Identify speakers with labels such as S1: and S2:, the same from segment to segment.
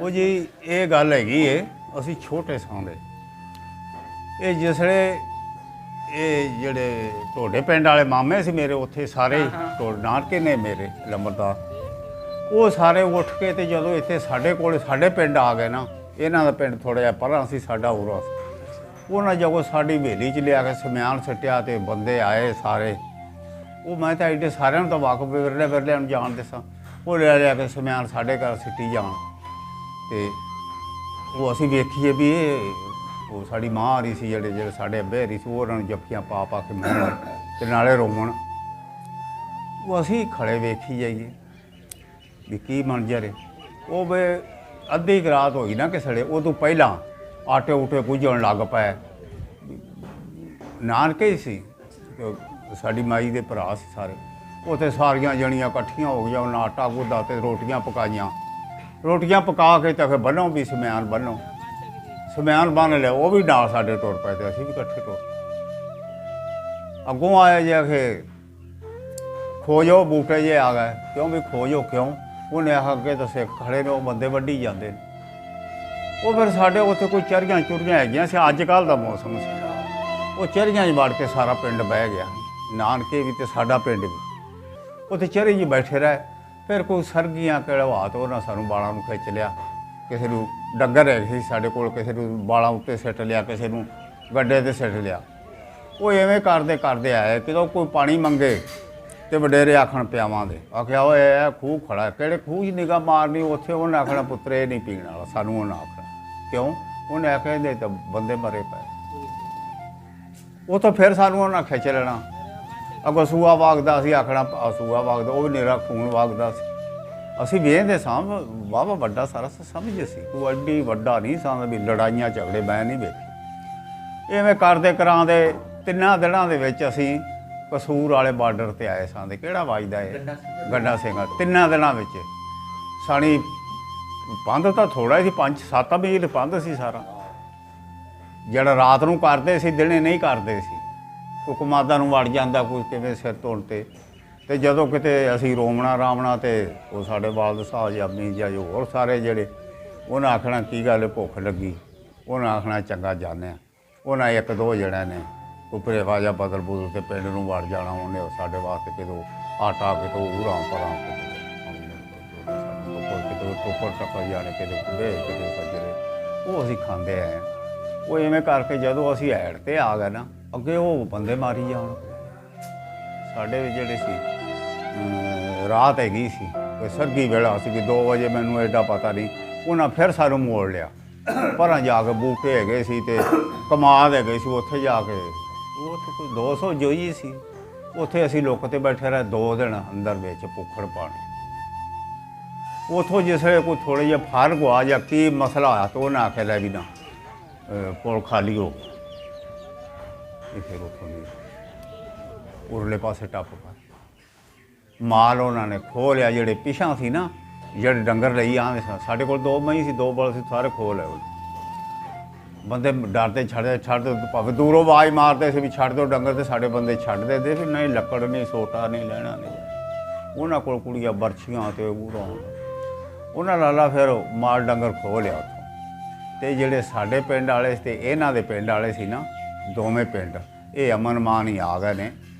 S1: देखो जी ये गल हैगी है असी छोटे सां दे ये जिसले ये जेड़े ढोडे पिंड वाले मामे सी मेरे उत्थे सारे नानके ने मेरे लंबरदार वो सारे उठ के ते जदों इत्थे साडे कोल साडे पिंड आ गए ना इन्हां दा पिंड थोड़ा जिहा परां सी साडा उरा सी उन्हां जगों साडी हवेली च लिया के समियान सट्टिया ते बंदे आए सारे वो मैं तो एडे सारिਆਂ ਨੂੰ ਤਾਂ ਵਾਕਫ ਵਿਰਲੇ ਵਿਰਲੇ ਨੂੰ ਜਾਣਦੇ ਸਾਂ ਉਹ ਲਿਆ ਕੇ ਸमियान ਸਾਡੇ ਘਰ ਸਿੱਟੀ ਜਾਣ ਤੇ ਉਹ ਅਸੀਂ ਵੇਖੀਏ ਵੀ ਇਹ ਉਹ ਸਾਡੀ ਮਾਂ ਆ ਰਹੀ ਸੀ ਜਿਹੜੇ ਸਾਡੇ ਅੱਬੇ ਹਰੀ ਸੀ ਉਹਨਾਂ ਨੂੰ ਜੱਫੀਆਂ ਪਾ ਪਾ ਕੇ ਮਹਿਣ ਤੇ ਨਾਲੇ ਰੋਵਣ ਉਹ ਅਸੀਂ ਖੜੇ ਵੇਖੀ ਜਾਈਏ ਵੀ ਕੀ ਮੰਜ਼ਰ ਹੈ ਉਹ ਵੇ ਅੱਧੀ ਰਾਤ ਹੋਈ ਨਾ ਕਿ ਸੜੇ ਉਹ ਤੋਂ ਪਹਿਲਾਂ ਆਟੇ ਉਟੇ ਪੁੱਜਣ ਲੱਗ ਪਏ ਨਾਨਕੇ ਸੀ ਸਾਡੀ ਮਾਈ ਦੇ ਭਰਾ ਸੀ ਸਾਰੇ ਉੱਥੇ ਸਾਰੀਆਂ ਜਣੀਆਂ ਇਕੱਠੀਆਂ ਹੋ ਗਈਆਂ ਉਹਨਾਂ ਆਟਾ ਗੁੱਦਾ ਤੇ ਰੋਟੀਆਂ ਪਕਾਈਆਂ ਰੋਟੀਆਂ ਪਕਾ ਕੇ ਤਾਂ ਫਿਰ ਬੰਨੋ ਵੀ ਸमियान ਬੰਨੋ ਸमियान ਬੰਨ ਲਿਆ ਉਹ ਵੀ ਨਾਲ ਸਾਡੇ ਟੁਰ ਪਏ ਤੇ ਅਸੀਂ ਵੀ ਇਕੱਠੇ ਟੁਰ ਅੱਗੋਂ ਆਏ ਜੇ ਕਿ ਖੋਜੋ ਬੂਟੇ ਜੇ ਆ ਗਏ ਕਿਉਂ ਵੀ ਖੋਜੋ ਕਿਉਂ ਉਹਨੇ ਆਖ ਅੱਗੇ ਤਾਂ ਸਿੱਖ ਖੜੇ ਨੇ ਉਹ ਬੰਦੇ ਵੱਢੀ ਜਾਂਦੇ ਨੇ ਉਹ ਫਿਰ ਸਾਡੇ ਉੱਥੇ ਕੋਈ ਚਰੀਆਂ ਚੁਰੀਆਂ ਹੈਗੀਆਂ ਸੀ ਅੱਜ ਕੱਲ੍ਹ ਦਾ ਮੌਸਮ ਸੀ ਉਹ ਚਰੀਆਂ 'ਚ ਵੜ ਕੇ ਸਾਰਾ ਪਿੰਡ ਬਹਿ ਗਿਆ ਨਾਨਕੇ ਵੀ ਤੇ ਸਾਡਾ ਪਿੰਡ ਵੀ ਉੱਥੇ ਚਰੀ 'ਚ ਬੈਠੇ ਰਹੇ ਫਿਰ ਕੋਈ ਸਰਗੀਆਂ ਕਢਵਾ ਤੋਂ ਉਹਨਾਂ ਸਾਨੂੰ ਬਾਲਾਂ ਨੂੰ ਖਿੱਚ ਲਿਆ ਕਿਸੇ ਨੂੰ ਡੰਗਰ ਹੈਗੇ ਸੀ ਸਾਡੇ ਕੋਲ ਕਿਸੇ ਨੂੰ ਬਾਲਾਂ ਉੱਤੇ ਸਿੱਟ ਲਿਆ ਕਿਸੇ ਨੂੰ ਗੱਡੇ 'ਤੇ ਸਿੱਟ ਲਿਆ ਉਹ ਐਵੇਂ ਕਰਦੇ ਕਰਦੇ ਆਏ ਕਿਦੋਂ ਕੋਈ ਪਾਣੀ ਮੰਗੇ ਤੇ ਵਡੇਰੇ ਆਖਣ ਪਿਆਵਾਂਗੇ ਆਖਿਆ ਓਏ ਇਹ ਖੂਹ ਖੜਾ ਕਿਹੜੇ ਖੂਹ 'ਚ ਨਿਗਾਹ ਮਾਰਨੀ ਉੱਥੇ ਉਹਨੇ ਆਖਣਾ ਪੁੱਤਰ ਇਹ ਨਹੀਂ ਪੀਣ ਵਾਲਾ ਸਾਨੂੰ ਉਹਨਾਂ ਆਖਣਾ ਕਿਉਂ ਉਹਨੇ ਆਖਿਆ ਇਹਦੇ ਤਾਂ ਬੰਦੇ ਮਰੇ ਪਏ ਉਹ ਤਾਂ ਫਿਰ ਸਾਨੂੰ ਉਹਨਾਂ ਖਿੱਚ ਲੈਣਾ ਅੱਗੋਂ ਸੂਆ ਵਗਦਾ ਸੀ ਆਖਣਾ ਸੂਆ ਵਗਦਾ ਉਹ ਵੀ ਨਿਰਾ ਖੂਨ ਵਗਦਾ ਸੀ ਅਸੀਂ ਵੇਖਦੇ ਸਾਂ ਵਾਹਵਾ ਵੱਡਾ ਸਾਰਾ ਸਮਝਦੇ ਸੀ ਕੋਈ ਐਡੀ ਵੱਡਾ ਨਹੀਂ ਸਾਂ ਵੀ ਲੜਾਈਆਂ ਝਗੜੇ ਮੈਂ ਨਹੀਂ ਵੇਖੇ ਇਵੇਂ ਕਰਦੇ ਕਰਾਂਦੇ ਤਿੰਨਾਂ ਦਿਨਾਂ ਦੇ ਵਿੱਚ ਅਸੀਂ ਕਸੂਰ ਵਾਲੇ ਬਾਰਡਰ 'ਤੇ ਆਏ ਸਾਂ ਦੇ ਕਿਹੜਾ ਵੱਜਦਾ ਹੈ ਗੰਡਾ ਸਿੰਘਾਂ ਤਿੰਨਾਂ ਦਿਨਾਂ ਵਿੱਚ ਸਾਣੀ ਪੰਧ ਤਾਂ ਥੋੜ੍ਹਾ ਸੀ 5-7 ਮੀਲ ਪੰਧ ਸੀ ਸਾਰਾ ਜਿਹੜਾ ਰਾਤ ਨੂੰ ਕਰਦੇ ਸੀ ਦਿਨੇ ਨਹੀਂ ਕਰਦੇ ਸੀ ਕੋਈ ਕਮਾਦਾਂ ਨੂੰ ਵੜ ਜਾਂਦਾ ਕੋਈ ਕਿਵੇਂ ਸਿਰ ਧੋਣ 'ਤੇ ਜਦੋਂ ਕਿਤੇ ਅਸੀਂ ਰੋਮਣਾ ਰਾਮਣਾ ਤੇ ਉਹ ਸਾਡੇ ਵਾਲਦ ਸਾਹਿਬ ਜਾਮੀ ਜਾਂ ਹੋਰ ਸਾਰੇ ਜਿਹੜੇ ਉਹਨਾਂ ਆਖਣਾ ਕੀ ਗੱਲ ਭੁੱਖ ਲੱਗੀ ਉਹਨਾਂ ਆਖਣਾ ਚੰਗਾ ਜਾਂਦੇ ਆ ਉਹਨਾਂ ਇੱਕ ਦੋ ਜਣਿਆਂ ਨੇ ਉੱਪਰੇ ਵਾਜਾ ਬਦਲ ਬੁਦਲ ਤੇ ਪਿੰਡ ਨੂੰ ਵੜ ਜਾਣਾ ਉਹਨੇ ਸਾਡੇ ਵਾਸਤੇ ਕਿਤੋਂ ਆਟਾ ਕਿਤੋਂ ਉਰਾਂ ਪਰਾਂ ਕਿਤੇ ਟੋਪਰ ਟੱਪਰ ਜਾਣੇ ਕਿਤੇ ਕੁੜੇ ਕਿਤੇ ਸੱਜਰੇ ਉਹ ਅਸੀਂ ਖਾਂਦੇ ਆਏ ਉਹ ਇਵੇਂ ਕਰਕੇ ਜਦੋਂ ਅਸੀਂ ਹੈੜ 'ਤੇ ਆ ਗਏ ਨਾ ਅੱਗੇ ਉਹ ਬੰਦੇ ਮਾਰੀ ਜਾਣ ਸਾਡੇ ਵੀ ਜਿਹੜੇ ਸੀ ਰਾਤ ਹੈਗੀ ਸੀ ਕੋਈ ਸਰਗੀ ਵੇਲਾ ਸੀ ਕਿ 2 ਵਜੇ ਮੈਨੂੰ ਐਡਾ ਪਤਾ ਨਹੀਂ ਉਹਨਾਂ ਫਿਰ ਸਾਨੂੰ ਮੋੜ ਲਿਆ ਪਰਾਂ ਜਾ ਕੇ ਬੂਟੇ ਹੈਗੇ ਸੀ ਅਤੇ ਕਮਾਦ ਹੈਗੇ ਸੀ ਉੱਥੇ ਜਾ ਕੇ ਉੱਥੇ ਕੋਈ 200 ਜੋਈ ਸੀ ਉੱਥੇ ਅਸੀਂ ਲੁੱਕ 'ਤੇ ਬੈਠੇ ਰਹੇ 2 ਦਿਨ ਅੰਦਰ ਵਿੱਚ ਭੁੱਖੜ ਪਾਣੀ ਉੱਥੋਂ ਜਿਸ ਵੇਲੇ ਕੋਈ ਥੋੜ੍ਹਾ ਜਿਹਾ ਫਰਕ ਹੋਇਆ ਜਾਂ ਕੀ ਮਸਲਾ ਹੋਇਆ ਤਾਂ ਉਹਨੇ ਆਖਿਆ ਲੈ ਵੀ ਨਾ ਪੁਲ ਖਾਲੀ ਹੋ ਇਹ ਫਿਰ ਉੱਥੋਂ ਦੀ ਉਰਲੇ ਪਾਸੇ ਟੱਪ ਪਾ ਮਾਲ ਉਹਨਾਂ ਨੇ ਖੋਹ ਲਿਆ ਜਿਹੜੇ ਪਿਛਾਂ ਸੀ ਨਾ ਜਿਹੜੇ ਡੰਗਰ ਲਈ ਆਉਂਦੇ ਸਨ ਸਾਡੇ ਕੋਲ 2 ਮਹੀਂ ਸੀ 2 ਬਲ ਸੀ ਸਾਰੇ ਖੋਹ ਲਏ ਬੰਦੇ ਡਰਦੇ ਛੱਡਦੇ ਭਾਵੇਂ ਦੂਰੋਂ ਆਵਾਜ਼ ਮਾਰਦੇ ਸੀ ਵੀ ਛੱਡ ਦਿਓ ਡੰਗਰ ਤੇ ਸਾਡੇ ਬੰਦੇ ਛੱਡ ਦਿੰਦੇ ਸੀ ਨਹੀਂ ਲੱਕੜ ਨਹੀਂ ਸੋਟਾ ਨਹੀਂ ਲੈਣਾ ਨਹੀਂ ਉਹਨਾਂ ਕੋਲ ਕੁੜੀਆਂ ਬਰਛੀਆਂ ਤੇ ਉਰਾਂ ਉਹਨਾਂ ਲਾਲਾ ਫਿਰ ਮਾਲ ਡੰਗਰ ਖੋਹ ਲਿਆ ਉੱਥੋਂ ਅਤੇ ਜਿਹੜੇ ਸਾਡੇ ਪਿੰਡ ਵਾਲੇ ਅਤੇ ਇਹਨਾਂ ਦੇ ਪਿੰਡ ਵਾਲੇ ਸੀ ਨਾ ਦੋਵੇਂ ਪਿੰਡ ਇਹ ਅਮਨ ਮਾਨ ਹੀ ਆ ਗਏ ਨੇ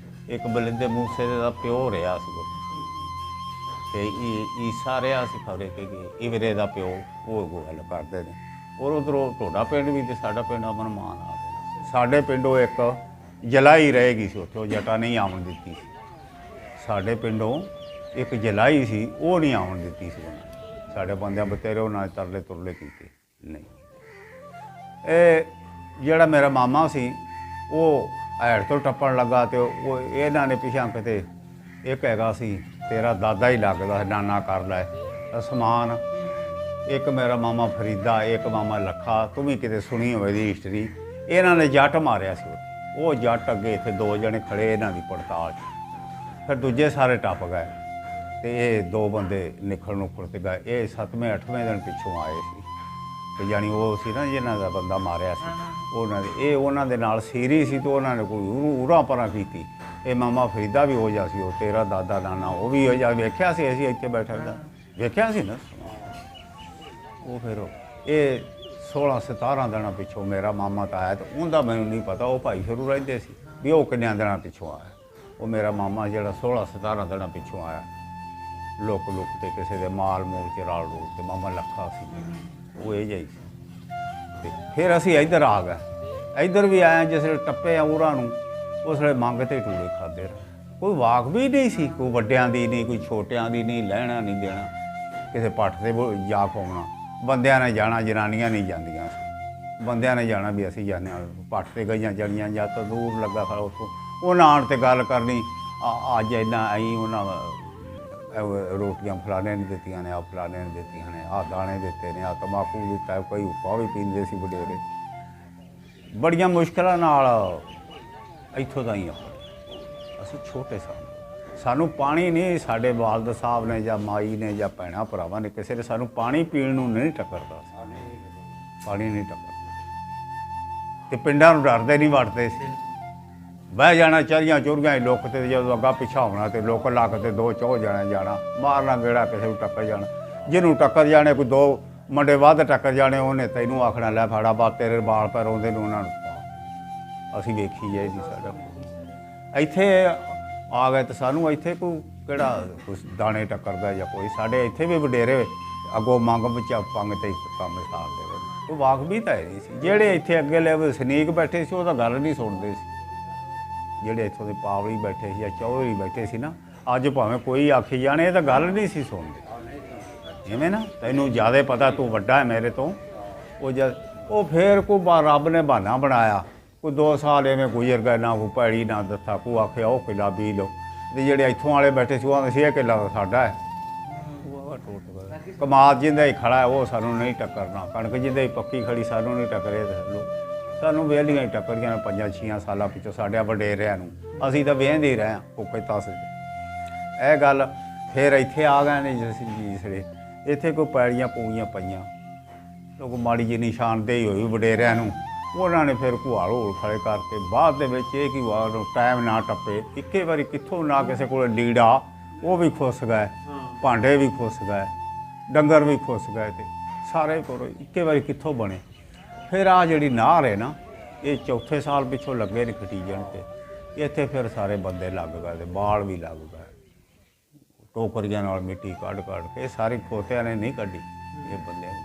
S1: ਇੱਕ ਬਲਿੰਦੇ ਮੂਸੇ ਦਾ ਪਿਓ ਰਿਹਾ ਸੀ ਅਤੇ ਈਸਾ ਰਿਹਾ ਸੀ ਖਬਰੇ ਕਿ ਇਵਰੇ ਦਾ ਪਿਓ ਉਹ ਗੱਲ ਕਰਦੇ ਨੇ ਔਰ ਉੱਧਰੋਂ ਤੁਹਾਡਾ ਪਿੰਡ ਵੀ ਅਤੇ ਸਾਡਾ ਪਿੰਡ ਅਮਨ ਮਾਨ ਆ ਗਏ ਸਾਡੇ ਪਿੰਡੋਂ ਇੱਕ ਜਲਾਈ ਰਹੇਗੀ ਸੀ ਉੱਥੇ ਉਹ ਜੱਟਾਂ ਨਹੀਂ ਆਉਣ ਦਿੱਤੀ ਸੀ ਸਾਡੇ ਪਿੰਡੋਂ ਇੱਕ ਜਲਾਈ ਸੀ ਉਹ ਨਹੀਂ ਆਉਣ ਦਿੱਤੀ ਸੀ ਉਹਨਾਂ ਸਾਡੇ ਬੰਦਿਆਂ ਬਤੇਰੇ ਉਹਨਾਂ ਨੇ ਤਰਲੇ ਤੁਰਲੇ ਕੀਤੇ ਨਹੀਂ ਇਹ ਜਿਹੜਾ ਮੇਰਾ ਮਾਮਾ ਸੀ ਉਹ ਹੈੜ ਤੋਂ ਟੱਪਣ ਲੱਗਾ ਅਤੇ ਉਹ ਇਹਨਾਂ ਨੇ ਪਿਛਾਂ ਕਿਤੇ ਇੱਕ ਹੈਗਾ ਸੀ ਤੇਰਾ ਦਾਦਾ ਹੀ ਲੱਗਦਾ ਨਾਨਾ ਕਰ ਲੈ ਸਮਾਨ ਇੱਕ ਮੇਰਾ ਮਾਮਾ ਫਰੀਦਾ ਇੱਕ ਮਾਮਾ ਲੱਖਾ ਤੂੰ ਵੀ ਕਿਤੇ ਸੁਣੀ ਹੋਵੇ ਦੀ ਹਿਸਟਰੀ ਇਹਨਾਂ ਨੇ ਜੱਟ ਮਾਰਿਆ ਸੀ ਉਹ ਜੱਟ ਅੱਗੇ ਇੱਥੇ 2 ਜਣੇ ਖੜੇ ਇਹਨਾਂ ਦੀ ਪੜਤਾਲ 'ਚ ਫਿਰ ਦੂਜੇ ਸਾਰੇ ਟੱਪ ਗਏ ਅਤੇ ਇਹ 2 ਬੰਦੇ ਨਿਖਲ ਨੁਖਲ 'ਤੇ ਗਏ ਇਹ 7ਵੇਂ 8ਵੇਂ ਦਿਨ ਪਿੱਛੋਂ ਆਏ ਸੀ ਅਤੇ ਜਾਣੀ ਉਹ ਸੀ ਨਾ ਜਿਹਨਾਂ ਦਾ ਬੰਦਾ ਮਾਰਿਆ ਸੀ ਉਹਨਾਂ ਦੇ ਇਹ ਉਹਨਾਂ ਦੇ ਨਾਲ ਸੀਰੀ ਸੀ ਤਾਂ ਉਹਨਾਂ ਨੇ ਕੋਈ ਉਰਾਂ ਪਰਾਂ ਕੀਤੀ ਇਹ ਮਾਮਾ ਫਰੀਦਾ ਵੀ ਹੋ ਜਾ ਸੀ ਉਹ ਤੇਰਾ ਦਾਦਾ ਨਾਨਾ ਉਹ ਵੀ ਹੋ ਜਾ ਵੇਖਿਆ ਸੀ ਅਸੀਂ ਇੱਥੇ ਬੈਠੇ ਦਾ ਵੇਖਿਆ ਸੀ ਨਾ ਉਹ ਫਿਰ ਇਹ 16-17 ਦਿਨਾਂ ਪਿੱਛੋਂ ਮੇਰਾ ਮਾਮਾ ਤਾਂ ਆਇਆ, ਤੇ ਉਹਦਾ ਮੈਨੂੰ ਨਹੀਂ ਪਤਾ, ਉਹ ਭਾਈ ਸ਼ੁਰੂ ਰਹਿੰਦੇ ਸੀ ਵੀ ਉਹ ਕਿੰਨਿਆਂ ਦਿਨਾਂ ਪਿੱਛੋਂ ਆਇਆ। ਉਹ ਮੇਰਾ ਮਾਮਾ ਜਿਹੜਾ 16-17 ਦਿਨਾਂ ਪਿੱਛੋਂ ਆਇਆ, ਲੁੱਕ ਤੇ ਕਿਸੇ ਦੇ ਮਾਲ ਮੂਲ ਚ ਰਲ ਰੂਲ ਤੇ ਮਾਮਾ ਲੱਖਾ ਸੀ, ਉਹ ਇਹ ਜਿਹੀ ਸੀ। ਤੇ ਫਿਰ ਅਸੀਂ ਇੱਧਰ ਆ ਗਏ। ਇੱਧਰ ਵੀ ਆਏ ਜਿਸ ਵੇਲੇ ਟੱਪੇ ਆ ਉਹਨਾਂ ਨੂੰ, ਉਸ ਵੇਲੇ ਮੰਗ ਤੇ ਟੂੜੇ ਖਾਦੇ ਰਹੇ। ਕੋਈ ਵਾਕ ਵੀ ਨਹੀਂ ਸੀ, ਕੋਈ ਵੱਡਿਆਂ ਦੀ ਨਹੀਂ, ਕੋਈ ਛੋਟਿਆਂ ਦੀ ਨਹੀਂ, ਲੈਣਾ ਨਹੀਂ ਦੇਣਾ, ਕਿਸੇ ਪੱਠ ਤੇ ਜਾ ਪਾਉਣਾ। ਬੰਦਿਆਂ ਨੇ ਜਾਣਾ, ਜਨਾਨੀਆਂ ਨਹੀਂ ਜਾਂਦੀਆਂ ਸੀ। ਬੰਦਿਆਂ ਨੇ ਜਾਣਾ ਵੀ ਅਸੀਂ ਜਾਂਦੇ ਹਾਂ, ਪੱਠ ਤੇ ਗਈਆਂ ਜੜੀਆਂ ਜਾਂ ਤਾਂ ਦੂਰ ਲੱਗਾ ਖੜਾ, ਉੱਥੋਂ ਉਹਨਾਂ ਆਉਣ ਤੇ ਗੱਲ ਕਰਨੀ, ਅੱਜ ਇੰਨਾ ਅਸੀਂ ਉਹਨਾਂ ਰੋਟੀਆਂ ਫਲਾਣੇ ਨੇ ਦਿੱਤੀਆਂ ਨੇ, ਆਹ ਫਲਾਣੇ ਨੇ ਦਿੱਤੀਆਂ ਨੇ, ਆਹ ਦਾਣੇ ਦਿੱਤੇ ਨੇ, ਆਹ ਤੰਬਾਕੂ ਦਿੱਤਾ, ਕੋਈ ਉੱਪਾ ਵੀ ਪੀਂਦੇ ਸੀ ਵਡੇਰੇ। ਬੜੀਆਂ ਮੁਸ਼ਕਿਲਾਂ ਨਾਲ ਇੱਥੋਂ ਦਾ ਹੀ ਆ। ਅਸੀਂ ਛੋਟੇ ਸਾਨੂੰ ਪਾਣੀ ਨਹੀਂ, ਸਾਡੇ ਵਾਲਦ ਸਾਹਿਬ ਨੇ ਜਾਂ ਮਾਈ ਨੇ ਜਾਂ ਭੈਣਾਂ ਭਰਾਵਾਂ ਨੇ ਕਿਸੇ ਨੇ ਸਾਨੂੰ ਪਾਣੀ ਪੀਣ ਨੂੰ ਨਹੀਂ ਟੱਕਰਦਾ, ਪਾਣੀ ਨਹੀਂ ਟੱਕਰਦਾ। ਤੇ ਪਿੰਡਾਂ ਨੂੰ ਡਰਦੇ ਨਹੀਂ ਵੜਦੇ ਸੀ, ਬਹਿ ਜਾਣਾ ਚਰੀਆਂ ਚੁਰੀਆਂ ਹੀ ਲੁੱਕ ਤੇ, ਜਦੋਂ ਅੱਗਾ ਪਿੱਛਾ ਹੋਣਾ ਤੇ ਲੁੱਕ ਲੱਕ ਤੇ ਦੋ ਚੌ ਜਾਣਾ ਮਾਰਨਾ ਗੇੜਾ, ਕਿਸੇ ਨੂੰ ਟੱਕਰ ਜਾਣਾ। ਜਿਹਨੂੰ ਟੱਕਰ ਜਾਣੇ, ਕੋਈ ਦੋ ਮੁੰਡੇ ਵੱਧ ਟੱਕਰ ਜਾਣੇ, ਉਹਨੇ ਤੈਨੂੰ ਆਖਣਾ ਲੈ ਫਾੜਾ ਬਾ ਤੇਰੇ ਬਾਲ ਪੈ ਰੋਂਦੇ ਨੂੰ ਉਹਨਾਂ ਨੂੰ ਪਾ। ਅਸੀਂ ਵੇਖੀ ਜਾਏ ਜੀ ਸਾਡਾ ਇੱਥੇ ਆ ਗਏ ਤਾਂ ਸਾਨੂੰ ਇੱਥੇ ਕੋਈ ਕਿਹੜਾ ਕੁਛ ਦਾਣੇ ਟੱਕਰਦਾ ਜਾਂ ਕੋਈ, ਸਾਡੇ ਇੱਥੇ ਵੀ ਵਡੇਰੇ ਅੱਗੋਂ ਮੰਗ ਵਿੱਚ ਪੰਗ ਤੇ ਕੰਮ ਸਾਰਦੇ ਰਹੇ। ਕੋਈ ਵਾਕ ਵੀ ਤਾਂ ਹੈ ਨਹੀਂ ਸੀ। ਜਿਹੜੇ ਇੱਥੇ ਅੱਗੇ ਲੈ ਸਨੀਕ ਬੈਠੇ ਸੀ ਉਹ ਤਾਂ ਗੱਲ ਨਹੀਂ ਸੁਣਦੇ ਸੀ। ਜਿਹੜੇ ਇੱਥੋਂ ਦੇ ਪਾਵਲੀ ਬੈਠੇ ਸੀ ਜਾਂ ਚੌਧਰੀ ਬੈਠੇ ਸੀ ਨਾ, ਅੱਜ ਭਾਵੇਂ ਕੋਈ ਆਖੀ ਜਾਣੇ, ਇਹ ਤਾਂ ਗੱਲ ਨਹੀਂ ਸੀ ਸੁਣਦੇ। ਜਿਵੇਂ ਨਾ ਤੈਨੂੰ ਜ਼ਿਆਦਾ ਪਤਾ, ਤੂੰ ਵੱਡਾ ਹੈ ਮੇਰੇ ਤੋਂ, ਉਹ ਫਿਰ ਕੋਈ ਰੱਬ ਨੇ ਬਹਾਨਾ ਬਣਾਇਆ, ਕੋਈ 2 ਸਾਲ ਐਵੇਂ ਗੁਜ਼ਰ ਗਏ, ਨਾ ਕੋਈ ਪੈੜੀ ਨਾ ਦੱਸਾ, ਕੋਈ ਆਖਿਆ ਉਹ ਕਿੱਲਾ ਬੀਜ ਲਓ। ਤੇ ਜਿਹੜੇ ਇੱਥੋਂ ਵਾਲੇ ਬੈਠੇ ਸੀ ਉਹ ਆਂਦੇ ਸੀ ਇਹ ਕਿੱਲਾ ਸਾਡਾ ਹੈ। ਕਮਾਦ ਜਿੰਦਾ ਹੀ ਖੜਾ ਹੈ ਉਹ ਸਾਨੂੰ ਨਹੀਂ ਟੱਕਰਨਾ, ਕਣਕ ਜਿੰਦਾ ਹੀ ਪੱਕੀ ਖੜੀ ਸਾਨੂੰ ਨਹੀਂ ਟੱਕਰੇ। ਸਾਨੂੰ ਵਿਹਲੀਆਂ ਹੀ ਟੱਕਰੀਆਂ 5-6 ਸਾਲਾਂ ਪਿੱਛੋਂ ਸਾਡਿਆਂ ਵਡੇਰਿਆਂ ਨੂੰ। ਅਸੀਂ ਤਾਂ ਵੇਂਦੇ ਹੀ ਰਹੇ ਹਾਂ ਕੋਕੇ ਤਸ। ਇਹ ਗੱਲ ਫਿਰ ਇੱਥੇ ਆ ਗਏ ਨੇ ਜਿਸਲੇ ਇੱਥੇ ਕੋਈ ਪੈੜੀਆਂ ਪੂਈਆਂ ਪਈਆਂ, ਲੋਕ ਮਾੜੀ ਜਿਹੀ ਨਿਸ਼ਾਨਦੇਹੀ ਹੋਈ ਵਡੇਰਿਆਂ ਨੂੰ, ਉਹਨਾਂ ਨੇ ਫਿਰ ਘੁਆਲ ਹੋਲ ਖੜੇ ਕਰਕੇ ਬਾਅਦ ਦੇ ਵਿੱਚ ਇਹ ਕਿ ਟਾਈਮ ਨਾ ਟੱਪੇ, ਇੱਕੇ ਵਾਰੀ ਕਿੱਥੋਂ ਨਾ ਕਿਸੇ ਕੋਲ ਲੀੜਾ, ਉਹ ਵੀ ਖੁੱਸ ਗਏ, ਭਾਂਡੇ ਵੀ ਖੁੱਸ ਗਏ, ਡੰਗਰ ਵੀ ਖੁੱਸ ਗਏ, ਤੇ ਸਾਰੇ ਕੋਲ ਇੱਕੇ ਵਾਰੀ ਕਿੱਥੋਂ ਬਣੇ। ਫਿਰ ਆਹ ਜਿਹੜੀ ਨਾਰ ਹੈ ਨਾ, ਇਹ ਚੌਥੇ ਸਾਲ ਪਿੱਛੋਂ ਲੱਗੇ ਨੇ ਖਟੀਜਣ ਤੇ, ਇੱਥੇ ਫਿਰ ਸਾਰੇ ਬੰਦੇ ਲੱਗ ਗਏ ਤੇ ਬਾਲ ਵੀ ਲੱਗ ਗਏ, ਟੋਕਰੀਆਂ ਨਾਲ ਮਿੱਟੀ ਕੱਢ ਕੇ। ਇਹ ਸਾਰੇ ਖੋਤਿਆਂ ਨੇ ਨਹੀਂ ਕੱਢੀ, ਇਹ ਬੰਦਿਆਂ ਨੇ